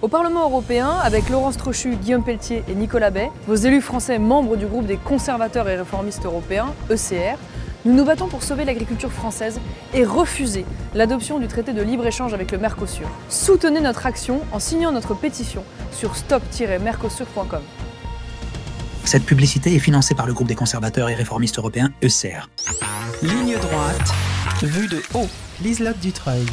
Au Parlement européen, avec Laurence Trochu, Guillaume Pelletier et Nicolas Bay, vos élus français membres du groupe des conservateurs et réformistes européens, ECR, nous nous battons pour sauver l'agriculture française et refuser l'adoption du traité de libre-échange avec le Mercosur. Soutenez notre action en signant notre pétition sur stop-mercosur.com. Cette publicité est financée par le groupe des conservateurs et réformistes européens, ECR. Ligne droite, vue de haut, Liselotte Dutreuil.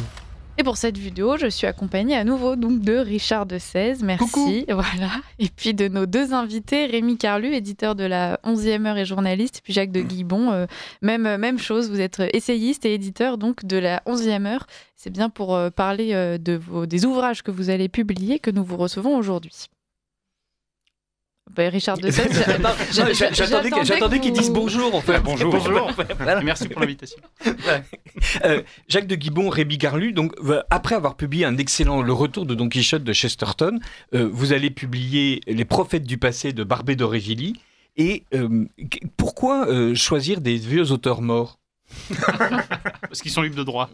Et pour cette vidéo, je suis accompagnée à nouveau donc de Richard de Sèze, merci. Coucou. Voilà. Et puis de nos deux invités, Rémi Carlu, éditeur de la 11e heure et journaliste, et puis Jacques de Guibon, même chose, vous êtes essayiste et éditeur donc de la 11e heure. C'est bien pour parler des ouvrages que vous allez publier que nous vous recevons aujourd'hui. Richard de Sèze, j'attendais qu'ils disent bonjour en fait. Bonjour. En fait. Voilà. Merci pour l'invitation. Jacques de Guibon, Rémi Carlu, donc après avoir publié un excellent Le Retour de Don Quichotte de Chesterton, vous allez publier Les Prophètes du passé de Barbey d'Aurevilly. Et pourquoi choisir des vieux auteurs morts? Parce qu'ils sont libres de droit.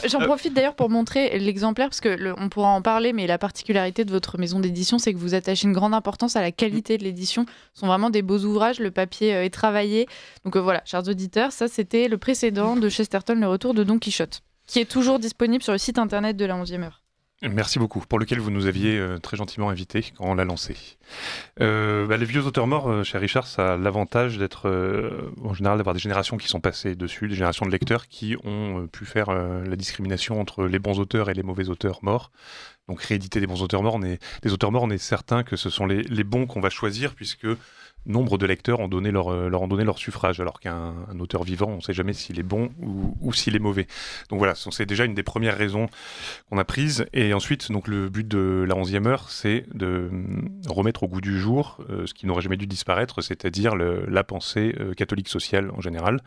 J'en profite d'ailleurs pour montrer l'exemplaire, parce que on pourra en parler, mais la particularité de votre maison d'édition, c'est que vous attachez une grande importance à la qualité de l'édition. Ce sont vraiment des beaux ouvrages, le papier est travaillé. Donc voilà, chers auditeurs, ça c'était le précédent de Chesterton, Le Retour de Don Quichotte, qui est toujours disponible sur le site internet de la 11e heure. Merci beaucoup, pour lequel vous nous aviez très gentiment invités quand on l'a lancé. Les vieux auteurs morts, cher Richard, ça a l'avantage d'être, en général, d'avoir des générations qui sont passées dessus, des générations de lecteurs qui ont pu faire la discrimination entre les bons auteurs et les mauvais auteurs morts. Donc rééditer des bons auteurs morts, des auteurs morts, on est certain que ce sont les bons qu'on va choisir, puisque nombre de lecteurs ont donné leur ont donné leur suffrage, alors qu'un auteur vivant, on ne sait jamais s'il est bon ou s'il est mauvais. Donc voilà, c'est déjà une des premières raisons qu'on a prises. Et ensuite, donc, le but de la 11e heure, c'est de remettre au goût du jour ce qui n'aurait jamais dû disparaître, c'est-à-dire la pensée catholique sociale en général,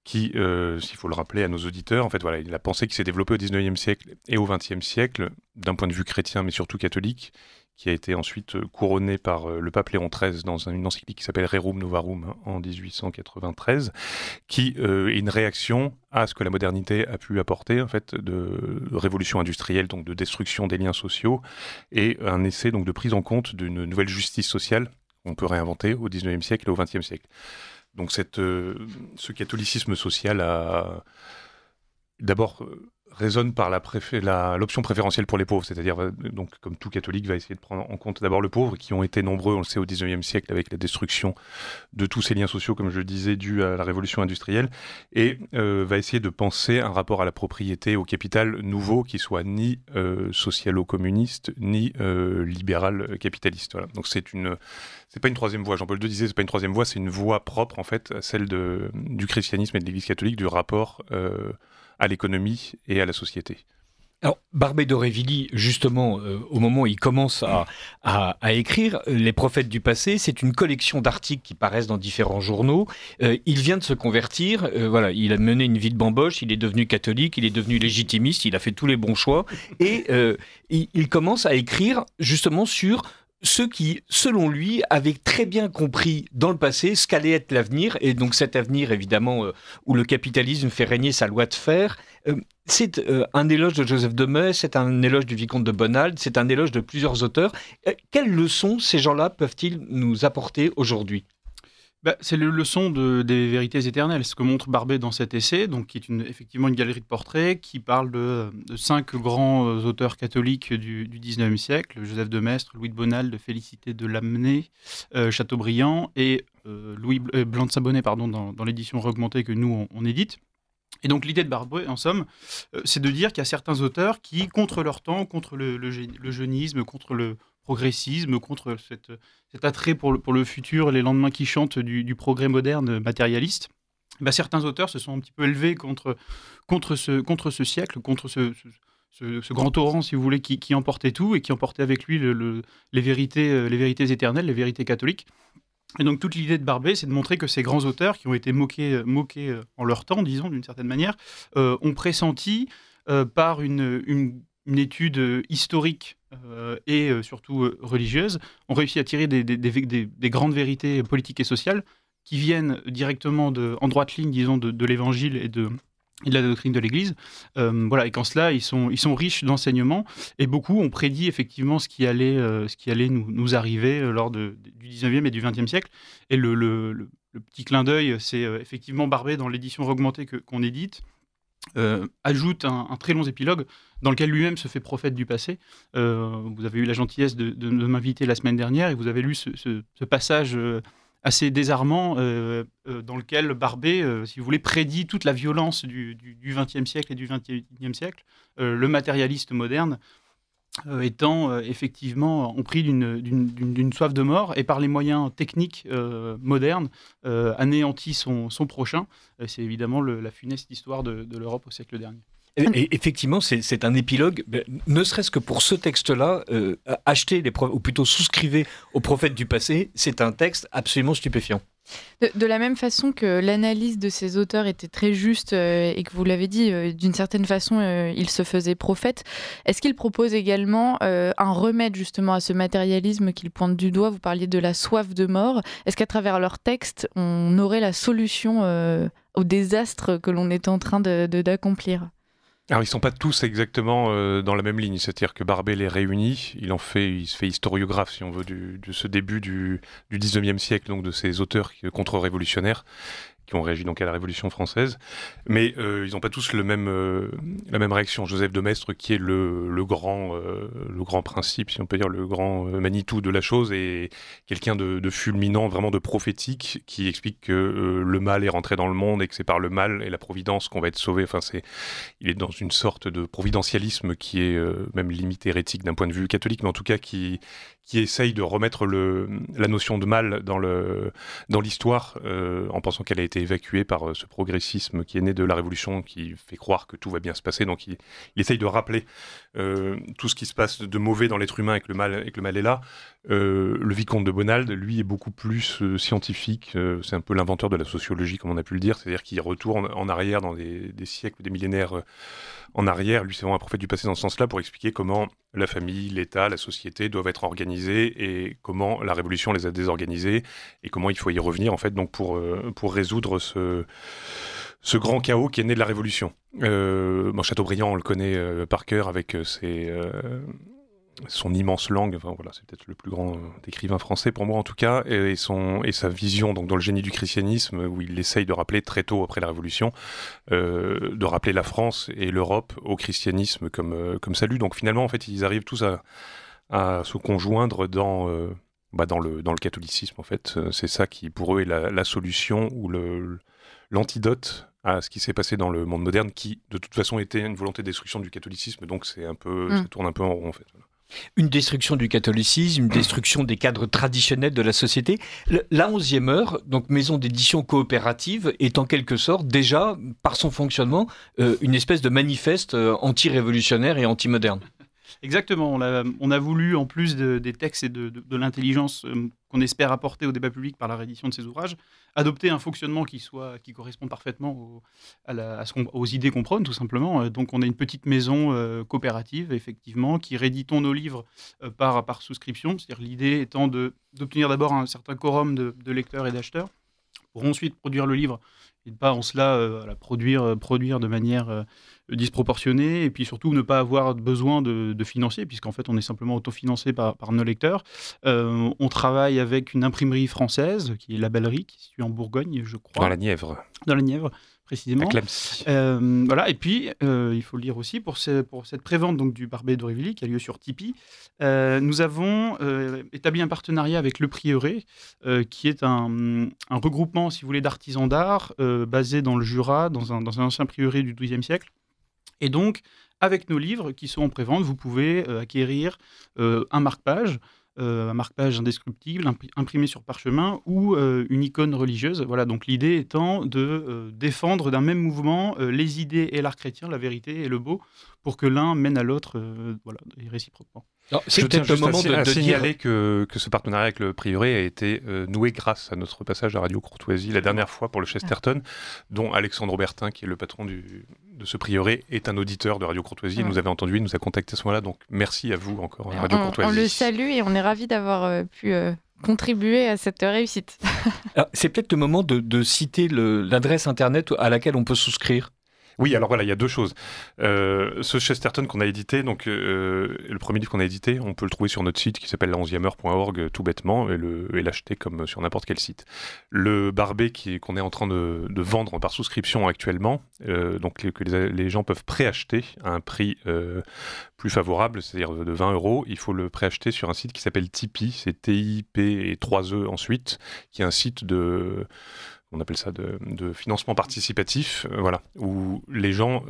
qui, s'il faut le rappeler à nos auditeurs, en fait, voilà, la pensée qui s'est développée au 19e siècle et au 20e siècle, d'un point de vue chrétien, mais surtout catholique, qui a été ensuite couronné par le pape Léon XIII dans une encyclique qui s'appelle Rerum Novarum en 1893, qui est une réaction à ce que la modernité a pu apporter, en fait, de révolution industrielle, donc de destruction des liens sociaux, et un essai donc de prise en compte d'une nouvelle justice sociale qu'on peut réinventer au 19e siècle et au 20e siècle. Donc ce catholicisme social a d'abord résonne par l'option préférentielle pour les pauvres, c'est-à-dire, donc, comme tout catholique, va essayer de prendre en compte d'abord le pauvre, qui ont été nombreux, on le sait, au 19e siècle, avec la destruction de tous ces liens sociaux, comme je le disais, dus à la révolution industrielle, et va essayer de penser un rapport à la propriété, au capital nouveau, qui soit ni socialo-communiste, ni libéral capitaliste. Voilà. Donc c'est pas une troisième voie. Jean-Paul II disait, c'est pas une troisième voie, c'est une voie propre, en fait, celle du christianisme et de l'Église catholique, du rapport à l'économie et à la société. Alors, Barbey d'Aurevilly, justement, au moment où il commence à écrire Les Prophètes du passé, c'est une collection d'articles qui paraissent dans différents journaux. Il vient de se convertir, voilà, il a mené une vie de bamboche, il est devenu catholique, il est devenu légitimiste, il a fait tous les bons choix, et il commence à écrire justement sur ceux qui, selon lui, avaient très bien compris dans le passé ce qu'allait être l'avenir, et donc cet avenir, évidemment, où le capitalisme fait régner sa loi de fer. C'est un éloge de Joseph de Maistre, c'est un éloge du vicomte de Bonald, c'est un éloge de plusieurs auteurs. Quelles leçons ces gens-là peuvent-ils nous apporter aujourd'hui ? C'est les leçons des vérités éternelles, ce que montre Barbey dans cet essai, donc, qui est effectivement une galerie de portraits qui parle de 5 grands auteurs catholiques du 19e siècle, Joseph de Maistre, Louis de Bonald, Félicité de Lamennais, Chateaubriand et Louis Blanc de Sabonnet, dans l'édition augmentée que nous on édite. Et donc l'idée de Barbey, en somme, c'est de dire qu'il y a certains auteurs qui, contre leur temps, contre le jeunisme, contre le progressisme, contre cet attrait pour le futur, les lendemains qui chantent du progrès moderne matérialiste, certains auteurs se sont un petit peu élevés contre ce siècle, contre ce grand torrent, si vous voulez, qui emportait tout et qui emportait avec lui les vérités éternelles, les vérités catholiques. Et donc toute l'idée de Barbey, c'est de montrer que ces grands auteurs qui ont été moqués en leur temps, disons, d'une certaine manière, ont pressenti par une étude historique et surtout religieuse, ont réussi à tirer des grandes vérités politiques et sociales qui viennent directement en droite ligne, disons, de l'Évangile et de la doctrine de l'Église. Et qu'en cela, ils sont riches d'enseignements, et beaucoup ont prédit effectivement ce qui allait nous arriver lors du 19e et du 20e siècle. Et le petit clin d'œil, c'est effectivement Barbey, dans l'édition augmentée qu'on édite, ajoute un très long épilogue dans lequel lui-même se fait prophète du passé. Vous avez eu la gentillesse de m'inviter la semaine dernière, et vous avez lu ce passage assez désarmant dans lequel Barbey, si vous voulez, prédit toute la violence du XXe siècle et du XXIe siècle, le matérialiste moderne étant effectivement pris d'une soif de mort, et par les moyens techniques modernes anéantit son prochain. C'est évidemment la funeste histoire de l'Europe au siècle dernier. Et effectivement, c'est un épilogue, ne serait-ce que pour ce texte-là, acheter ou plutôt souscrivez aux prophètes du passé, c'est un texte absolument stupéfiant. De la même façon que l'analyse de ces auteurs était très juste et que vous l'avez dit, d'une certaine façon, ils se faisaient prophètes, est-ce qu'ils proposent également un remède justement à ce matérialisme qu'ils pointent du doigt? Vous parliez de la soif de mort. Est-ce qu'à travers leurs textes, on aurait la solution au désastre que l'on est en train d'accomplir? Alors, ils ne sont pas tous exactement dans la même ligne, c'est-à-dire que Barbey les réunit, il se fait historiographe, si on veut, de ce début du 19e siècle, donc de ces auteurs contre-révolutionnaires, qui ont réagi donc à la Révolution française, mais ils n'ont pas tous la même réaction. Joseph de Maistre, qui est le grand principe, si on peut dire, le grand Manitou de la chose, est quelqu'un de fulminant, vraiment de prophétique, qui explique que le mal est rentré dans le monde et que c'est par le mal et la providence qu'on va être sauvé. Enfin, il est dans une sorte de providentialisme qui est même limite hérétique d'un point de vue catholique, mais en tout cas qui essaye de remettre la notion de mal dans l'histoire, en pensant qu'elle a été évacuée par ce progressisme qui est né de la Révolution, qui fait croire que tout va bien se passer. Donc il essaye de rappeler tout ce qui se passe de mauvais dans l'être humain et que le mal est là. Le vicomte de Bonald, lui, est beaucoup plus scientifique. C'est un peu l'inventeur de la sociologie, comme on a pu le dire. C'est-à-dire qu'il retourne en arrière dans des siècles, des millénaires en arrière. Lui, c'est vraiment un prophète du passé dans ce sens-là, pour expliquer comment la famille, l'État, la société doivent être organisés et comment la Révolution les a désorganisés et comment il faut y revenir, en fait, donc pour résoudre ce grand chaos qui est né de la Révolution. Chateaubriand, on le connaît par cœur avec son immense langue, enfin voilà, c'est peut-être le plus grand écrivain français pour moi en tout cas, et sa vision donc dans le génie du christianisme, où il essaye de rappeler très tôt après la Révolution, de rappeler la France et l'Europe au christianisme comme salut. Donc finalement en fait ils arrivent tous à se conjoindre dans le catholicisme en fait. C'est ça qui pour eux est la solution ou l'antidote à ce qui s'est passé dans le monde moderne, qui de toute façon était une volonté de destruction du catholicisme. Donc ça tourne un peu en rond en fait. Voilà. Une destruction du catholicisme, une destruction des cadres traditionnels de la société. La 11e heure, donc maison d'édition coopérative, est en quelque sorte déjà, par son fonctionnement, une espèce de manifeste anti-révolutionnaire et anti-moderne. Exactement, on a voulu, en plus des textes et de l'intelligence qu'on espère apporter au débat public par la réédition de ces ouvrages, adopter un fonctionnement qui correspond parfaitement aux idées qu'on prône, tout simplement. Donc on a une petite maison coopérative, effectivement, qui rééditons nos livres par souscription. C'est-à-dire l'idée étant d'obtenir d'abord un certain quorum de lecteurs et d'acheteurs, pour ensuite produire le livre et ne pas en cela produire de manière disproportionnée, et puis surtout ne pas avoir besoin de financiers, puisqu'en fait on est simplement autofinancé par nos lecteurs. On travaille avec une imprimerie française qui est La Bellerie, qui est située en Bourgogne, je crois. Dans la Nièvre. Dans la Nièvre, précisément. Voilà, et puis il faut le dire aussi, pour cette prévente donc, du Barbey d'Aurevilly qui a lieu sur Tipeee, nous avons établi un partenariat avec Le Prieuré, qui est un regroupement, si vous voulez, d'artisans d'art basé dans le Jura, dans un ancien prieuré du XIIe siècle. Et donc, avec nos livres qui sont en prévente, vous pouvez acquérir un marque-page indescriptible, imprimé sur parchemin, ou une icône religieuse. Voilà, donc l'idée étant de défendre d'un même mouvement les idées et l'art chrétien, la vérité et le beau, pour que l'un mène à l'autre, et réciproquement. Alors, je tiens juste à signaler que ce partenariat avec le Prieuré a été noué grâce à notre passage à Radio Courtoisie la dernière fois pour le Chesterton, dont Alexandre Aubertin, qui est le patron de ce Prieuré, est un auditeur de Radio Courtoisie. Il nous avait entendu, il nous a contacté à ce moment-là, donc merci à vous encore, Radio Courtoisie. On le salue et on est ravis d'avoir pu contribuer à cette réussite. Alors, c'est peut-être le moment de citer l'adresse internet à laquelle on peut souscrire. Oui, alors voilà, il y a deux choses. Ce Chesterton qu'on a édité, donc le premier livre qu'on a édité, on peut le trouver sur notre site qui s'appelle la11e-heure.org tout bêtement et l'acheter comme sur n'importe quel site. Le Barbet qu'on est en train de vendre par souscription actuellement, donc que les gens peuvent préacheter à un prix plus favorable, c'est-à-dire de 20 €. Il faut le préacheter sur un site qui s'appelle Tipeee, c'est TIP et 3E ensuite, qui est un site on appelle ça de financement participatif, voilà, où les gens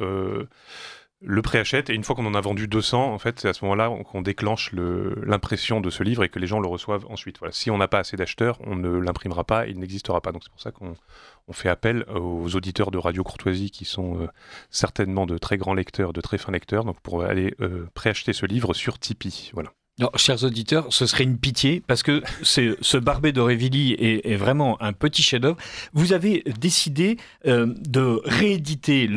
le préachètent, et une fois qu'on en a vendu 200, en fait, c'est à ce moment-là qu'on déclenche l'impression de ce livre et que les gens le reçoivent ensuite. Voilà. Si on n'a pas assez d'acheteurs, on ne l'imprimera pas et il n'existera pas. Donc c'est pour ça qu'on fait appel aux auditeurs de Radio Courtoisie qui sont certainement de très grands lecteurs, de très fins lecteurs, donc pour aller préacheter ce livre sur Tipeee. Voilà. Alors, chers auditeurs, ce serait une pitié parce que ce Barbet d'Aurevilly est vraiment un petit chef-d'œuvre. Vous avez décidé de rééditer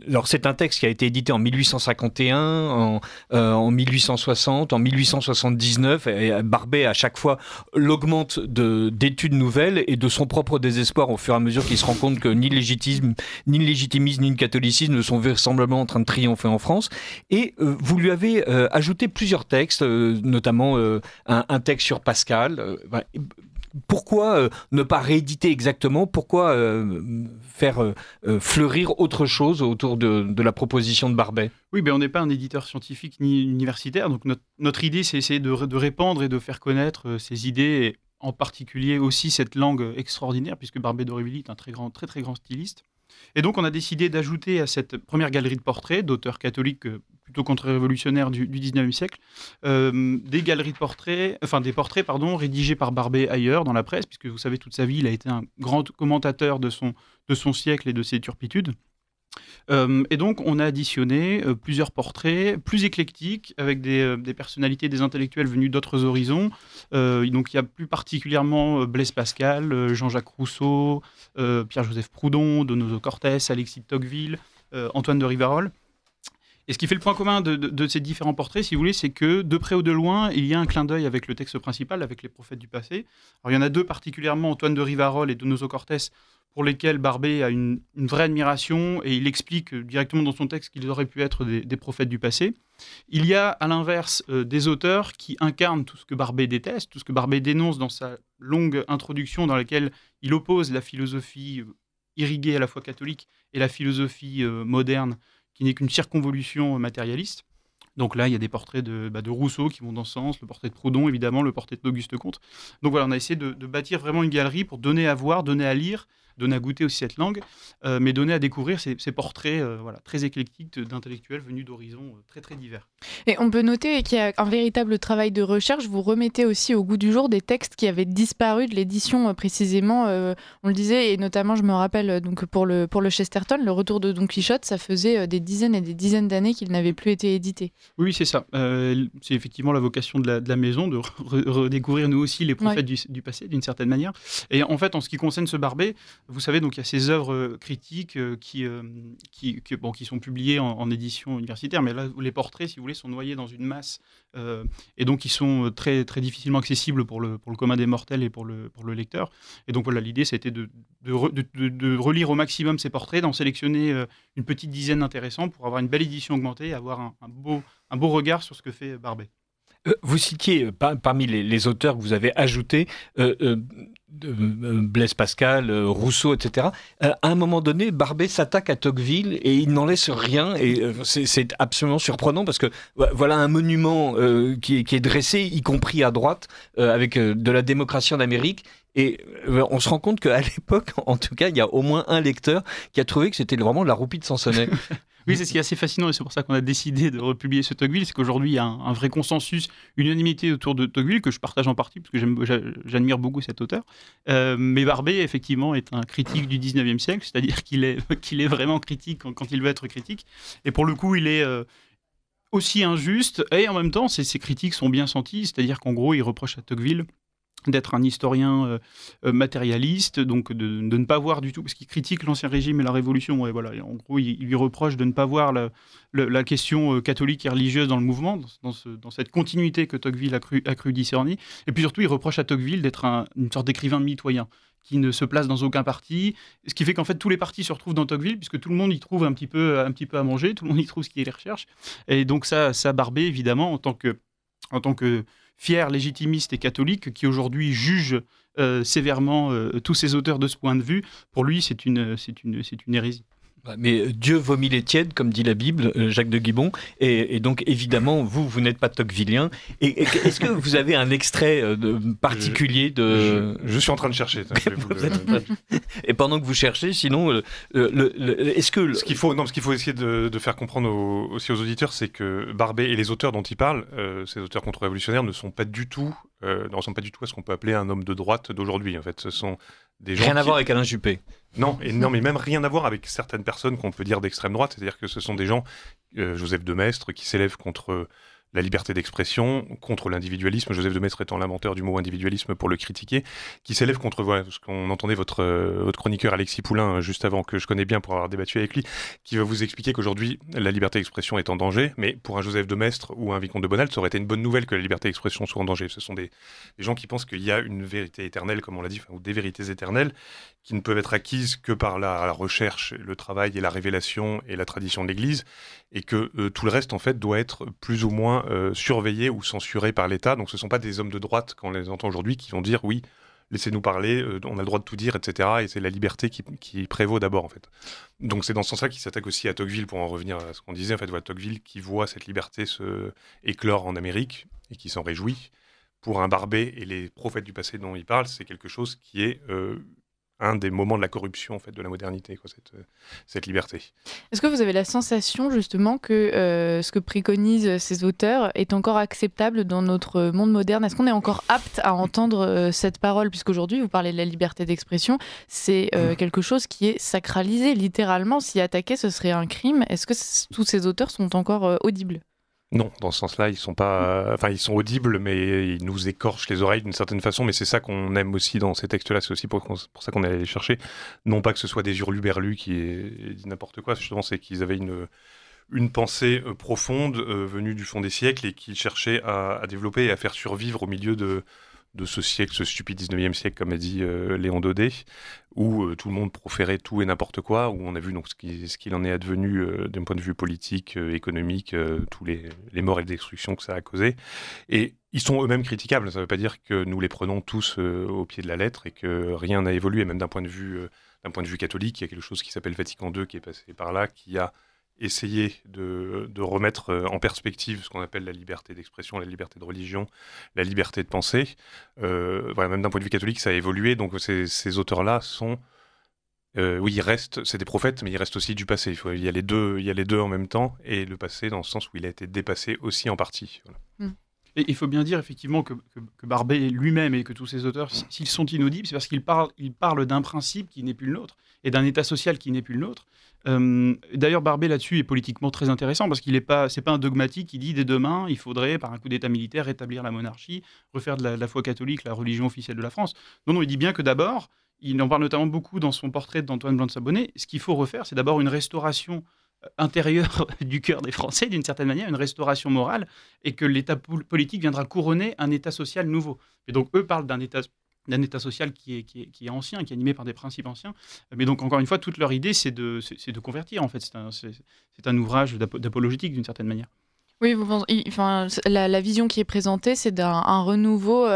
alors c'est un texte qui a été édité en 1851, en 1860, en 1879. Et Barbet à chaque fois l'augmente d'études nouvelles et de son propre désespoir au fur et à mesure qu'il se rend compte que ni le légitimisme, ni le catholicisme ne sont vraisemblablement en train de triompher en France. Et vous lui avez ajouté plusieurs textes. Notamment un texte sur Pascal. Pourquoi ne pas rééditer exactement ? Pourquoi faire fleurir autre chose autour de la proposition de Barbet ? Oui, on n'est pas un éditeur scientifique ni universitaire, donc notre idée, c'est essayer de répandre et de faire connaître ces idées, et en particulier aussi cette langue extraordinaire, puisque Barbet d'Aurevilly est un très très grand styliste. Et donc, on a décidé d'ajouter à cette première galerie de portraits d'auteurs catholiques plutôt contre-révolutionnaires du 19e siècle, des galeries de portraits, des portraits, rédigés par Barbet ailleurs dans la presse, puisque vous savez, toute sa vie, il a été un grand commentateur de son siècle et de ses turpitudes. Et donc, on a additionné plusieurs portraits plus éclectiques avec des personnalités, des intellectuels venus d'autres horizons. Donc, il y a plus particulièrement Blaise Pascal, Jean-Jacques Rousseau, Pierre-Joseph Proudhon, Donoso Cortés, Alexis de Tocqueville, Antoine de Rivarol. Et ce qui fait le point commun de ces différents portraits, si vous voulez, c'est que de près ou de loin, il y a un clin d'œil avec le texte principal, avec les prophètes du passé. Alors, il y en a deux particulièrement, Antoine de Rivarol et Donoso Cortés, pour lesquels Barbet a une vraie admiration, et il explique directement dans son texte qu'ils auraient pu être des prophètes du passé. Il y a à l'inverse des auteurs qui incarnent tout ce que Barbet déteste, tout ce que Barbet dénonce dans sa longue introduction dans laquelle il oppose la philosophie irriguée à la fois catholique et la philosophie moderne, qui n'est qu'une circonvolution matérialiste. Donc là, il y a des portraits de Rousseau qui vont dans ce sens, le portrait de Proudhon, évidemment, le portrait d'Auguste Comte. Donc voilà, on a essayé de bâtir vraiment une galerie pour donner à voir, donner à lire, donner à goûter aussi cette langue, mais donner à découvrir ces portraits très éclectiques d'intellectuels venus d'horizons très très divers. Et on peut noter qu'il y a un véritable travail de recherche. Vous remettez aussi au goût du jour des textes qui avaient disparu de l'édition précisément. On le disait, et notamment je me rappelle donc pour le Chesterton, le retour de Don Quichotte, ça faisait des dizaines et des dizaines d'années qu'il n'avait plus été édité. Oui, c'est ça. C'est effectivement la vocation de la maison, de redécouvrir nous aussi les prophètes du passé d'une certaine manière. Et en fait, en ce qui concerne ce Barbet, vous savez, donc il y a ces œuvres critiques qui sont publiées en édition universitaire, mais là, les portraits, si vous voulez, sont noyés dans une masse, et donc ils sont très, très difficilement accessibles pour le commun des mortels et pour le lecteur. Et donc voilà, l'idée, c'était de relire au maximum ces portraits, d'en sélectionner une petite dizaine intéressants pour avoir une belle édition augmentée et avoir un beau regard sur ce que fait Barbet. Vous citiez parmi les auteurs que vous avez ajoutés Blaise Pascal, Rousseau, etc. À un moment donné, Barbet s'attaque à Tocqueville et il n'en laisse rien. Et c'est absolument surprenant parce que voilà un monument qui est dressé, y compris à droite, avec de la démocratie en Amérique. Et on se rend compte qu'à l'époque, en tout cas, il y a au moins un lecteur qui a trouvé que c'était vraiment la roupie de Sansonnet. Oui, c'est ce qui est assez fascinant et c'est pour ça qu'on a décidé de republier ce Tocqueville, c'est qu'aujourd'hui il y a un vrai consensus, une unanimité autour de Tocqueville que je partage en partie parce que j'admire beaucoup cet auteur. Mais Barbet, effectivement, est un critique du 19e siècle, c'est-à-dire qu'il est vraiment critique quand il veut être critique. Et pour le coup, il est aussi injuste et en même temps, ses critiques sont bien senties, c'est-à-dire qu'en gros, il reproche à Tocqueville d'être un historien matérialiste, donc de ne pas voir du tout, parce qu'il critique l'Ancien Régime et la Révolution, et voilà. Et en gros, il lui reproche de ne pas voir la question catholique et religieuse dans le mouvement, dans cette continuité que Tocqueville a cru discerner. Et puis surtout, il reproche à Tocqueville d'être une sorte d'écrivain mitoyen, qui ne se place dans aucun parti, ce qui fait qu'en fait tous les partis se retrouvent dans Tocqueville, puisque tout le monde y trouve un petit peu à manger, tout le monde y trouve ce qu'il recherche. Et donc ça Barbé, évidemment, en tant que fier légitimiste et catholique, qui aujourd'hui juge sévèrement tous ces auteurs de ce point de vue, pour lui c'est une hérésie. Mais Dieu vomit les tièdes, comme dit la Bible, Jacques de Guibon, et donc évidemment, vous n'êtes pas tocquevillien. Et est-ce que vous avez un extrait particulier de... Je suis en train de chercher. Et pendant que vous cherchez, sinon, est-ce que... Ce qu'il faut essayer de faire comprendre aussi aux auditeurs, c'est que Barbé et les auteurs dont il parle, ces auteurs contre-révolutionnaires, ne ressemblent pas du tout à ce qu'on peut appeler un homme de droite d'aujourd'hui. En fait, ce sont des gens Rien à voir avec Alain Juppé. Non, mais même rien à voir avec certaines personnes qu'on peut dire d'extrême droite. C'est-à-dire que ce sont des gens, Joseph de Maistre, qui s'élèvent contre la liberté d'expression, contre l'individualisme, Joseph de Maistre étant l'inventeur du mot individualisme pour le critiquer, qui s'élève contre, voilà, ce qu'on entendait votre chroniqueur Alexis Poulain, juste avant, que je connais bien pour avoir débattu avec lui, qui va vous expliquer qu'aujourd'hui, la liberté d'expression est en danger, mais pour un Joseph de Maistre ou un Vicomte de Bonald, ça aurait été une bonne nouvelle que la liberté d'expression soit en danger. Ce sont des gens qui pensent qu'il y a une vérité éternelle, comme on l'a dit, ou des vérités éternelles, qui ne peuvent être acquises que par la recherche, le travail et la révélation et la tradition de l'Église, et que tout le reste, en fait, doit être plus ou moins surveillé ou censuré par l'État. Donc ce ne sont pas des hommes de droite, quand on les entend aujourd'hui, qui vont dire « oui, laissez-nous parler, on a le droit de tout dire, etc. » Et c'est la liberté qui prévaut d'abord, en fait. Donc c'est dans ce sens-là qu'il s'attaque aussi à Tocqueville, pour en revenir à ce qu'on disait. En fait, voilà, Tocqueville qui voit cette liberté se éclore en Amérique et qui s'en réjouit. Pour un Barbé et les prophètes du passé dont il parle, c'est quelque chose qui est... un des moments de la corruption en fait, de la modernité, quoi, cette liberté. Est-ce que vous avez la sensation justement que ce que préconisent ces auteurs est encore acceptable dans notre monde moderne ? Est-ce qu'on est encore apte à entendre cette parole ? Puisqu'aujourd'hui, vous parlez de la liberté d'expression, c'est quelque chose qui est sacralisé, littéralement. S'y attaquer, ce serait un crime. Est-ce que tous ces auteurs sont encore audibles ? Non, dans ce sens-là, ils sont pas, ils sont audibles, mais ils nous écorchent les oreilles d'une certaine façon. Mais c'est ça qu'on aime aussi dans ces textes-là. C'est aussi pour ça qu'on est allé les chercher. Non pas que ce soit des hurluberlus qui disent n'importe quoi. Justement, c'est qu'ils avaient une pensée profonde venue du fond des siècles et qu'ils cherchaient à développer et à faire survivre au milieu de ce siècle, ce stupide 19e siècle, comme a dit Léon Daudet, où tout le monde proférait tout et n'importe quoi, où on a vu donc ce qu'il en est advenu d'un point de vue politique, économique, tous les morts et les destructions que ça a causé. Et ils sont eux-mêmes critiquables. Ça ne veut pas dire que nous les prenons tous au pied de la lettre et que rien n'a évolué. Même d'un point de vue catholique, il y a quelque chose qui s'appelle Vatican II qui est passé par là, qui a essayer de remettre en perspective ce qu'on appelle la liberté d'expression, la liberté de religion, la liberté de penser. Voilà, même d'un point de vue catholique, ça a évolué. Donc ces auteurs-là sont... oui, c'est des prophètes, mais ils restent aussi du passé. Il y a les deux en même temps, et le passé dans le sens où il a été dépassé aussi en partie. Voilà. Et il faut bien dire effectivement que Barbé lui-même et que tous ces auteurs, s'ils sont inaudibles, c'est parce qu'ils parlent d'un principe qui n'est plus le nôtre et d'un état social qui n'est plus le nôtre. D'ailleurs, Barbé là-dessus est politiquement très intéressant parce qu'il c'est pas un dogmatique qui dit dès demain il faudrait par un coup d'état militaire rétablir la monarchie, refaire de la foi catholique la religion officielle de la France. Non, il dit bien que d'abord, il en parle notamment beaucoup dans son portrait d'Antoine Blanc de Sabonnet, ce qu'il faut refaire, c'est d'abord une restauration intérieure du cœur des Français, d'une certaine manière, une restauration morale, et que l'état politique viendra couronner un état social nouveau. Et donc, eux parlent d'un état social qui est ancien, qui est animé par des principes anciens. Mais donc, encore une fois, toute leur idée, c'est de convertir, en fait. C'est un ouvrage d'apologétique, d'une certaine manière. Oui, la vision qui est présentée, c'est d'un renouveau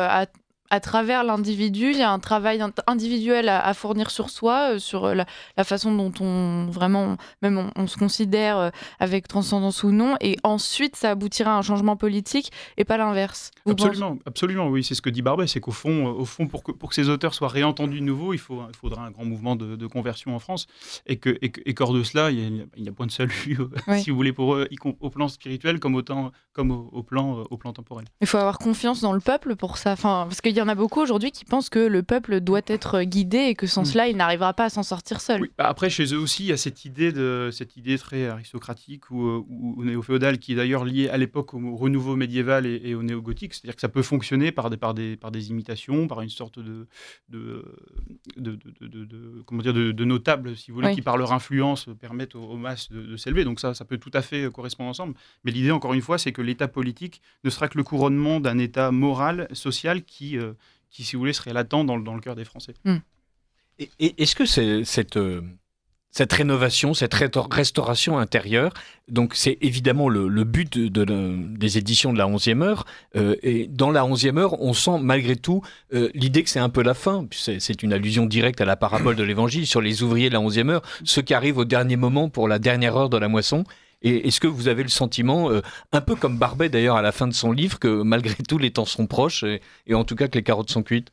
à travers l'individu. Il y a un travail individuel à fournir sur soi, sur la façon dont on se considère avec transcendance ou non, et ensuite ça aboutira à un changement politique et pas l'inverse. Absolument, oui, c'est ce que dit Barbet, c'est qu'au fond, pour que ces auteurs soient réentendus de nouveau, il faudra un grand mouvement de conversion en France, et qu'hors de cela, il n'y a point de salut, si vous voulez, pour eux, au plan spirituel comme au plan temporel. Il faut avoir confiance dans le peuple pour ça, parce qu'il y en a beaucoup aujourd'hui qui pensent que le peuple doit être guidé et que sans cela, il n'arrivera pas à s'en sortir seul. Oui. Après, chez eux aussi, il y a cette idée très aristocratique ou néo-féodale qui est d'ailleurs liée à l'époque au renouveau médiéval et au néo-gothique. C'est-à-dire que ça peut fonctionner par des imitations, par une sorte de notables, si vous voulez, qui par leur influence permettent aux masses de s'élever. Donc ça peut tout à fait correspondre ensemble. Mais l'idée, encore une fois, c'est que l'état politique ne sera que le couronnement d'un état moral, social qui, si vous voulez, serait latent dans le cœur des Français. Et est-ce que cette rénovation, cette restauration intérieure, donc c'est évidemment le but des éditions de la 11e heure, et dans la 11e heure, on sent malgré tout l'idée que c'est un peu la fin, c'est une allusion directe à la parabole de l'Évangile sur les ouvriers de la 11e heure, ceux qui arrivent au dernier moment pour la dernière heure de la moisson. Et est-ce que vous avez le sentiment, un peu comme Barbet d'ailleurs à la fin de son livre, que malgré tout les temps sont proches, et en tout cas que les carottes sont cuites?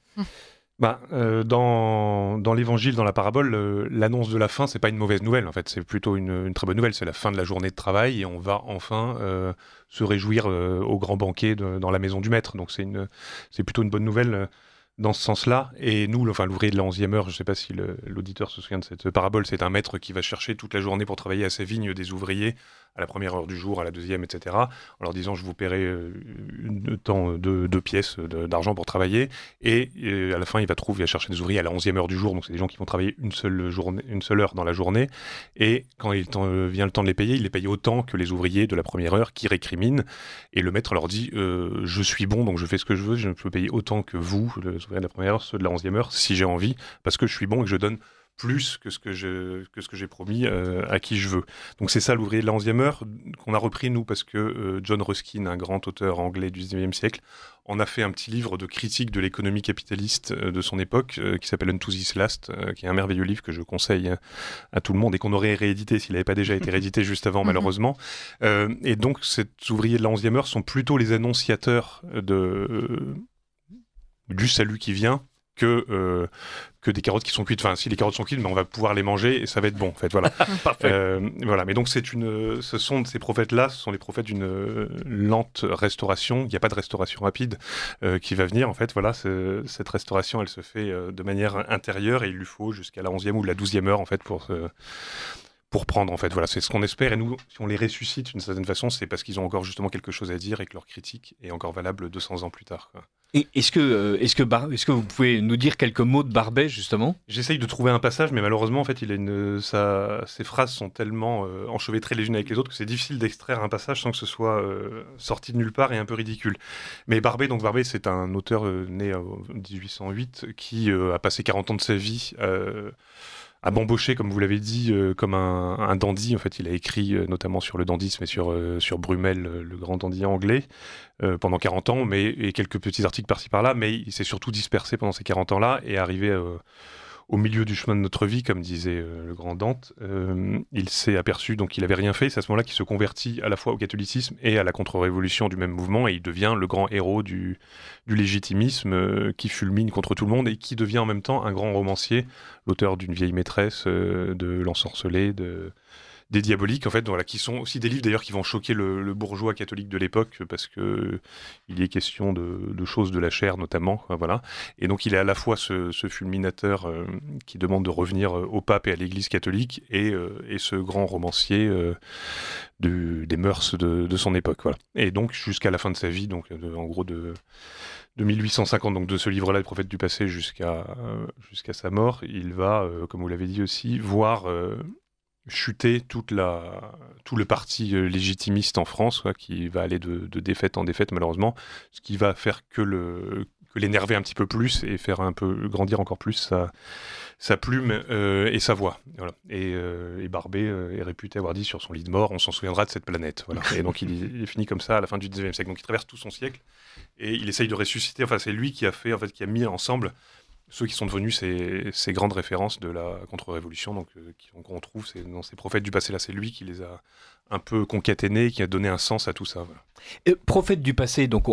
Dans l'évangile, dans la parabole, l'annonce de la fin, c'est pas une mauvaise nouvelle. En fait, c'est plutôt une très bonne nouvelle. C'est la fin de la journée de travail et on va enfin se réjouir au grand banquet dans la maison du maître. Donc c'est plutôt une bonne nouvelle dans ce sens-là. Et nous, l'ouvrier de la 11e heure, je ne sais pas si l'auditeur se souvient de cette parabole, c'est un maître qui va chercher toute la journée pour travailler à sa vigne des ouvriers, à la première heure du jour, à la deuxième, etc., en leur disant je vous paierai tant de pièces d'argent pour travailler, et à la fin il va chercher des ouvriers à la 11e heure du jour, donc c'est des gens qui vont travailler une seule heure dans la journée, et quand vient le temps de les payer, il les paye autant que les ouvriers de la première heure qui récriminent, et le maître leur dit je suis bon, donc je fais ce que je veux, je peux payer autant que vous, les ouvriers de la première heure, ceux de la 11e heure, si j'ai envie, parce que je suis bon et que je donne plus que ce que j'ai promis à qui je veux. Donc c'est ça l'ouvrier de la 11e heure qu'on a repris nous parce que John Ruskin, un grand auteur anglais du 19e siècle, en a fait un petit livre de critique de l'économie capitaliste de son époque qui s'appelle Unto This Last, qui est un merveilleux livre que je conseille à tout le monde et qu'on aurait réédité s'il n'avait pas déjà été réédité juste avant malheureusement. Et donc ces ouvriers de la 11e heure sont plutôt les annonciateurs du salut qui vient que des carottes qui sont cuites. Enfin, si les carottes sont cuites, mais on va pouvoir les manger et ça va être bon, en fait. Voilà. Parfait. Voilà. Mais donc, ce sont ces prophètes-là, ce sont les prophètes d'une lente restauration. Il n'y a pas de restauration rapide qui va venir. En fait, voilà, cette restauration, elle se fait de manière intérieure et il lui faut jusqu'à la 11e ou la 12e heure, en fait, pour prendre, en fait. Voilà, c'est ce qu'on espère. Et nous, si on les ressuscite d'une certaine façon, c'est parce qu'ils ont encore justement quelque chose à dire et que leur critique est encore valable 200 ans plus tard, quoi. Et est-ce que vous pouvez nous dire quelques mots de Barbet, justement ? J'essaye de trouver un passage, mais malheureusement, en fait, ces phrases sont tellement enchevêtrées les unes avec les autres que c'est difficile d'extraire un passage sans que ce soit sorti de nulle part et un peu ridicule. Mais Barbet, c'est un auteur né en 1808 qui a passé 40 ans de sa vie à bambocher, comme vous l'avez dit, comme un dandy. En fait, il a écrit notamment sur le dandysme et sur Brummel, le grand dandy anglais, pendant 40 ans, et quelques petits articles par-ci par-là, mais il s'est surtout dispersé pendant ces 40 ans-là et arrivé au milieu du chemin de notre vie, comme disait le grand Dante. Il s'est aperçu donc qu'il n'avait rien fait. C'est à ce moment-là qu'il se convertit à la fois au catholicisme et à la contre-révolution du même mouvement, et il devient le grand héros du légitimisme qui fulmine contre tout le monde et qui devient en même temps un grand romancier, l'auteur d'une vieille maîtresse, de l'ensorcelé, des diaboliques, en fait, voilà, qui sont aussi des livres d'ailleurs qui vont choquer le bourgeois catholique de l'époque parce que il y est question de choses de la chair notamment, voilà. Et donc il est à la fois ce fulminateur qui demande de revenir au pape et à l'Église catholique et ce grand romancier des mœurs de son époque, voilà. Et donc jusqu'à la fin de sa vie, donc en gros de 1850, donc de ce livre-là, Le prophète du passé, jusqu'à sa mort, il va, comme vous l'avez dit aussi, voir chuter tout le parti légitimiste en France, qui va aller de défaite en défaite malheureusement, ce qui va faire que l'énerver un petit peu plus et faire un peu grandir encore plus sa plume et sa voix. Voilà. Et Barbet est réputé avoir dit sur son lit de mort, on s'en souviendra de cette planète. Voilà. Et donc il est fini comme ça à la fin du 19e siècle. Donc il traverse tout son siècle et il essaye de ressusciter. Enfin, c'est lui qui a mis ensemble ceux qui sont devenus ces grandes références de la contre-révolution, donc qu'on trouve dans ces prophètes du passé là, c'est lui qui les a un peu concaténés, qui a donné un sens à tout ça. Voilà. Prophète du passé, donc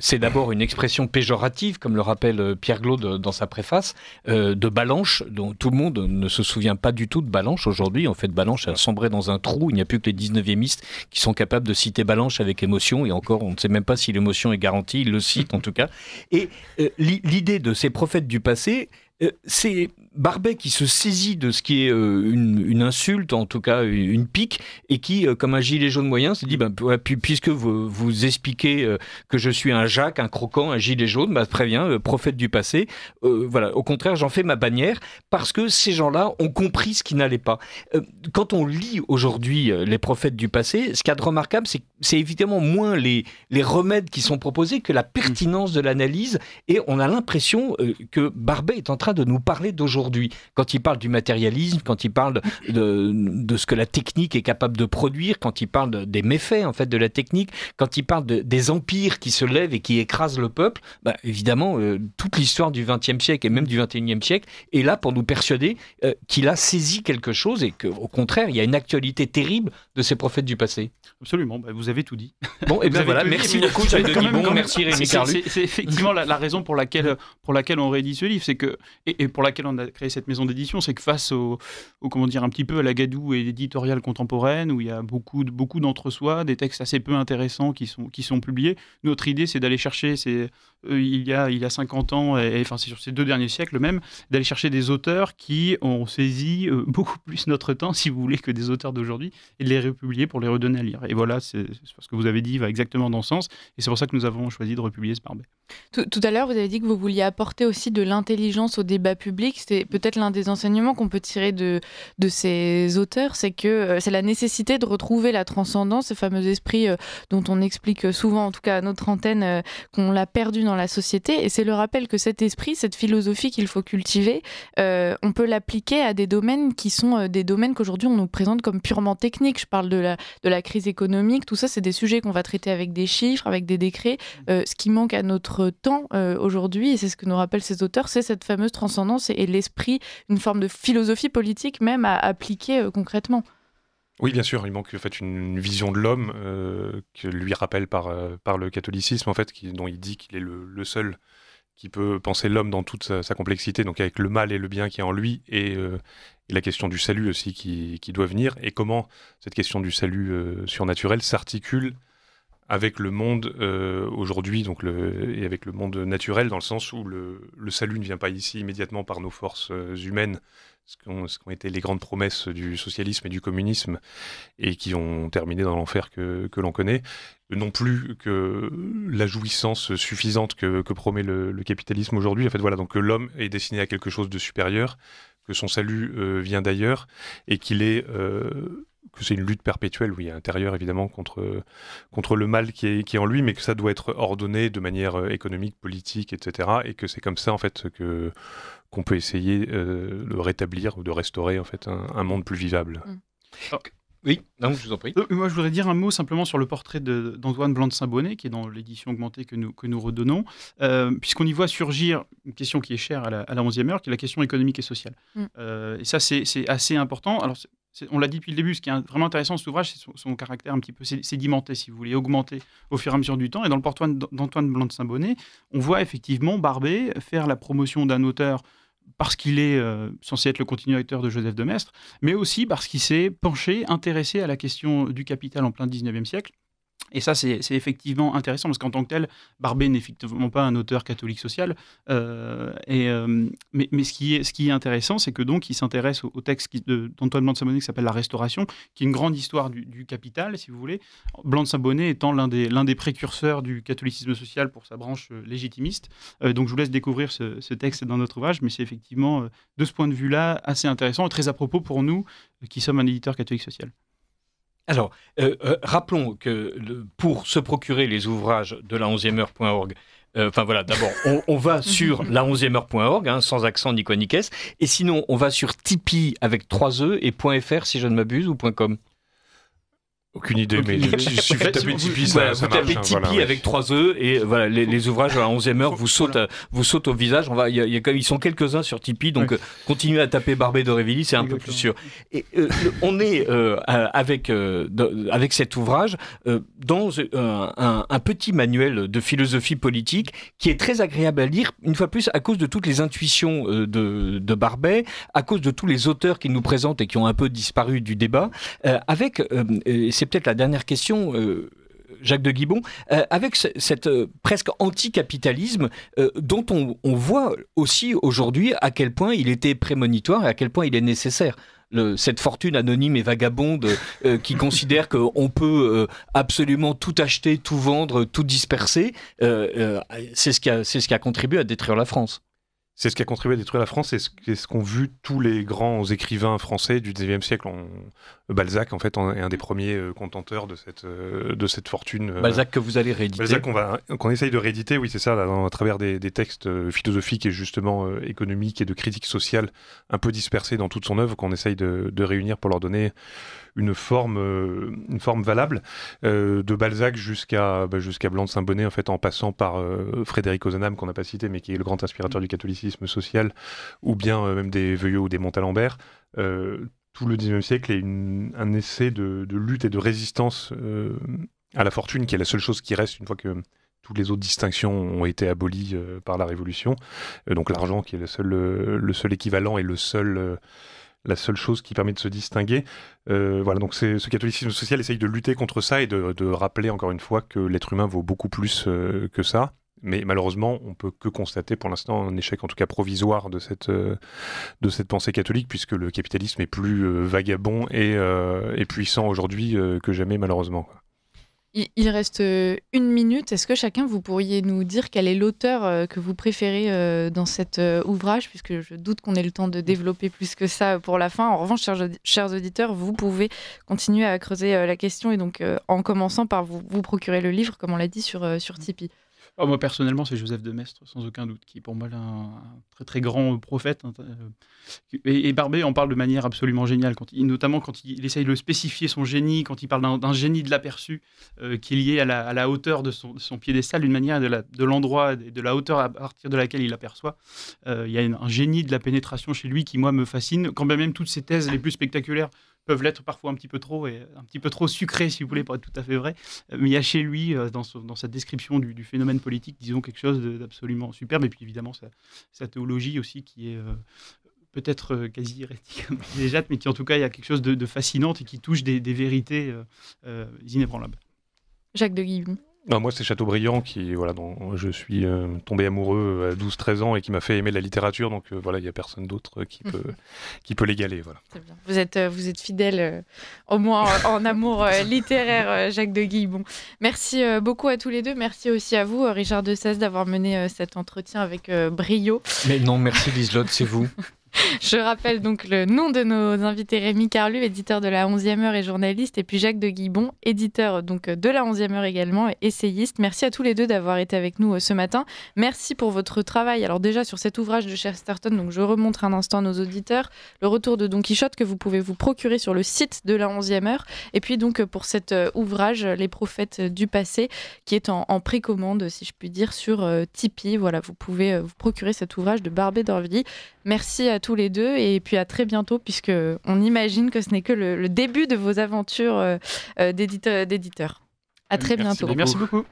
c'est d'abord une expression péjorative, comme le rappelle Pierre Glaude dans sa préface, de Balanche, dont tout le monde ne se souvient pas du tout de Balanche aujourd'hui. En fait, Balanche a sombré dans un trou. Il n'y a plus que les 19e qui sont capables de citer Balanche avec émotion, et encore, on ne sait même pas si l'émotion est garantie. Il le cite en tout cas. Et l'idée de ces prophètes du passé, c'est Barbet qui se saisit de ce qui est une insulte, en tout cas une pique, et qui, comme un gilet jaune moyen, se dit puisque vous expliquez que je suis un Jacques, un croquant, un gilet jaune, très bien, prophète du passé. Voilà. Au contraire, j'en fais ma bannière parce que ces gens-là ont compris ce qui n'allait pas. Quand on lit aujourd'hui les prophètes du passé, ce qu'il y a de remarquable, c'est évidemment moins les remèdes qui sont proposés que la pertinence de l'analyse, et on a l'impression que Barbet est en train train de nous parler d'aujourd'hui. Quand il parle du matérialisme, quand il parle de ce que la technique est capable de produire, quand il parle des méfaits en fait de la technique, quand il parle des empires qui se lèvent et qui écrasent le peuple, évidemment, toute l'histoire du XXe siècle et même du XXIe siècle est là pour nous persuader qu'il a saisi quelque chose et qu'au contraire, il y a une actualité terrible de ces prophètes du passé. Absolument, vous avez tout dit. Bon, et bien voilà, merci beaucoup, Jacques de Guibon, merci Rémi Carlu. C'est effectivement la raison pour laquelle on réédite ce livre, c'est que, et pour laquelle on a créé cette maison d'édition, c'est que face comment dire, un petit peu à la gadoue et l'éditoriale contemporaine, où il y a beaucoup d'entre-soi, des textes assez peu intéressants qui sont publiés, notre idée c'est d'aller chercher, il y a 50 ans, enfin c'est sur ces 2 derniers siècles même, d'aller chercher des auteurs qui ont saisi beaucoup plus notre temps, si vous voulez, que des auteurs d'aujourd'hui, et de les republier pour les redonner à lire. Et voilà, c'est ce que vous avez dit va exactement dans ce sens, et c'est pour ça que nous avons choisi de republier ce Barbet. Tout à l'heure, vous avez dit que vous vouliez apporter aussi de l'intelligence au débat public. C'est peut-être l'un des enseignements qu'on peut tirer de ces auteurs, c'est que c'est la nécessité de retrouver la transcendance, ce fameux esprit dont on explique souvent, en tout cas à notre antenne, qu'on l'a perdu dans la société. Et c'est le rappel que cet esprit, cette philosophie qu'il faut cultiver, on peut l'appliquer à des domaines qui sont des domaines qu'aujourd'hui on nous présente comme purement techniques. Je parle de la crise économique, tout ça, c'est des sujets qu'on va traiter avec des chiffres, avec des décrets. Ce qui manque à notre temps aujourd'hui, et c'est ce que nous rappellent ces auteurs, c'est cette fameuse transcendance et l'esprit, une forme de philosophie politique même à appliquer concrètement. Oui, bien sûr, il manque en fait une vision de l'homme que lui rappelle par le catholicisme, en fait, dont il dit qu'il est le seul qui peut penser l'homme dans toute sa complexité, donc avec le mal et le bien qui est en lui, et la question du salut aussi qui doit venir, et comment cette question du salut surnaturel s'articule avec le monde aujourd'hui, et avec le monde naturel, dans le sens où le salut ne vient pas ici immédiatement par nos forces humaines, ce qu'ont été les grandes promesses du socialisme et du communisme, et qui ont terminé dans l'enfer que l'on connaît, non plus que la jouissance suffisante que promet le capitalisme aujourd'hui. En fait, voilà, donc que l'homme est destiné à quelque chose de supérieur, que son salut vient d'ailleurs, et que c'est une lutte perpétuelle, oui, intérieure évidemment, contre le mal qui est en lui, mais que ça doit être ordonné de manière économique, politique, etc. Et que c'est comme ça, en fait, qu'on peut essayer de rétablir ou de restaurer, en fait, un monde plus vivable. Alors, oui, non, je vous en prie. Moi, je voudrais dire un mot simplement sur le portrait d'Antoine Blanc de Saint-Bonnet, qui est dans l'édition augmentée que nous redonnons, puisqu'on y voit surgir une question qui est chère à la 11e heure, qui est la question économique et sociale. Et ça, c'est assez important. Alors, on l'a dit depuis le début, ce qui est vraiment intéressant, cet ouvrage, c'est son caractère un petit peu sédimenté, si vous voulez, augmenté au fur et à mesure du temps. Et dans le portrait d'Antoine Blanc de Saint-Bonnet, on voit effectivement Barbet faire la promotion d'un auteur parce qu'il est censé être le continuateur de Joseph de Maistre, mais aussi parce qu'il s'est penché, intéressé à la question du capital en plein 19e siècle. Et ça, c'est effectivement intéressant, parce qu'en tant que tel, Barbet n'est effectivement pas un auteur catholique social. Mais ce qui est intéressant, c'est que donc il s'intéresse au texte d'Antoine Blanc de Saint-Bonnet qui s'appelle La Restauration, qui est une grande histoire du capital, si vous voulez. Blanc de Saint-Bonnet étant l'un des précurseurs du catholicisme social pour sa branche légitimiste. Donc je vous laisse découvrir ce texte dans notre ouvrage, mais c'est effectivement, de ce point de vue-là, assez intéressant et très à propos pour nous, qui sommes un éditeur catholique social. Alors, rappelons que pour se procurer les ouvrages de la 11e-heure.org, d'abord, on va sur la 11e-heure.org, sans accent ni quoi ni qu'est-ce, et sinon, on va sur Tipeee avec 3 E et .fr si je ne m'abuse, ou .com. Aucune idée, mais il suffit de taper Tipeee, ça vous tapez marche. Tipeee avec 3 E et voilà, les ouvrages à la 11e heure vous sautent au visage. Ils sont quelques-uns sur Tipeee, donc continuez à taper Barbet d'Aurevilly, c'est un peu plus sûr. Et on est avec cet ouvrage dans un petit manuel de philosophie politique qui est très agréable à lire, une fois plus à cause de toutes les intuitions de Barbet, à cause de tous les auteurs qu'il nous présente et qui ont un peu disparu du débat, c'est peut-être la dernière question, Jacques de Guibon, avec cette presque anticapitalisme dont on voit aussi aujourd'hui à quel point il était prémonitoire et à quel point il est nécessaire. Cette fortune anonyme et vagabonde qui considère qu'on peut absolument tout acheter, tout vendre, tout disperser, c'est ce qui a contribué à détruire la France. C'est ce qui a contribué à détruire la France, c'est ce qu'ont vu tous les grands écrivains français du XIXe siècle. Balzac, en fait, est un des premiers contenteurs de cette fortune. Balzac que vous allez rééditer. Balzac qu'on essaye de rééditer, oui, c'est ça, là, à travers des textes philosophiques et justement économiques et de critique sociale un peu dispersés dans toute son œuvre, qu'on essaye de réunir pour leur donner une forme valable, de Balzac jusqu'à Blanc de Saint-Bonnet, en fait, en passant par Frédéric Ozanam, qu'on n'a pas cité, mais qui est le grand inspirateur du catholicisme social, ou bien même des Veuillot ou des Montalembert. Tout le XIXe siècle est un essai de lutte et de résistance à la fortune, qui est la seule chose qui reste une fois que toutes les autres distinctions ont été abolies par la Révolution. Donc l'argent qui est le seul équivalent et la seule chose qui permet de se distinguer. Voilà, donc ce catholicisme social essaye de lutter contre ça et de rappeler encore une fois que l'être humain vaut beaucoup plus que ça. Mais malheureusement, on peut que constater pour l'instant un échec, en tout cas provisoire, de cette pensée catholique, puisque le capitalisme est plus vagabond et puissant aujourd'hui que jamais, malheureusement. Il reste 1 minute. Est-ce que chacun, vous pourriez nous dire quel est l'auteur que vous préférez dans cet ouvrage, puisque je doute qu'on ait le temps de développer plus que ça pour la fin. En revanche, chers auditeurs, vous pouvez continuer à creuser la question et donc en commençant par vous procurer le livre, comme on l'a dit, sur Tipeee. Alors moi, personnellement, c'est Joseph de Maistre, sans aucun doute, qui est pour moi un très très grand prophète. Et Barbey en parle de manière absolument géniale, notamment quand il essaye de spécifier son génie, quand il parle d'un génie de l'aperçu qui est lié à la hauteur de son piédestal, d'une manière de l'endroit et de la hauteur à partir de laquelle il aperçoit. Il y a un génie de la pénétration chez lui qui, moi, me fascine, quand bien même toutes ses thèses les plus spectaculaires peuvent l'être parfois un petit peu trop sucrées, si vous voulez, pour être tout à fait vrai. Mais il y a chez lui, dans sa description du phénomène politique, disons, quelque chose d'absolument superbe. Et puis évidemment, sa théologie aussi, qui est peut-être quasi hérétique, déjà, mais qui en tout cas, il y a quelque chose de fascinant et qui touche des vérités inébranlables. Jacques de Guibon. Non, moi, c'est Chateaubriand dont je suis tombé amoureux à 12-13 ans et qui m'a fait aimer la littérature. Donc voilà, il n'y a personne d'autre qui peut l'égaler. Voilà. C'est bien. Vous êtes fidèle, au moins en amour littéraire, Jacques de Guibon. Merci beaucoup à tous les deux. Merci aussi à vous, Richard de Sèze, d'avoir mené cet entretien avec brio. Mais non, merci Liselotte, c'est vous. Je rappelle donc le nom de nos invités: Rémi Carlu, éditeur de la 11e heure et journaliste, et puis Jacques de Guibon, éditeur donc de la 11e heure également et essayiste. Merci à tous les deux d'avoir été avec nous ce matin. Merci pour votre travail. Alors déjà sur cet ouvrage de Chesterton, donc je remontre un instant à nos auditeurs le retour de Don Quichotte que vous pouvez vous procurer sur le site de la 11e heure. Et puis donc pour cet ouvrage Les prophètes du passé, qui est en précommande, si je puis dire, sur Tipeee. Voilà, vous pouvez vous procurer cet ouvrage de Barbey d'Aurevilly. Merci à tous les deux et puis à très bientôt, puisque on imagine que ce n'est que le début de vos aventures d'éditeurs. À très bientôt. Merci beaucoup.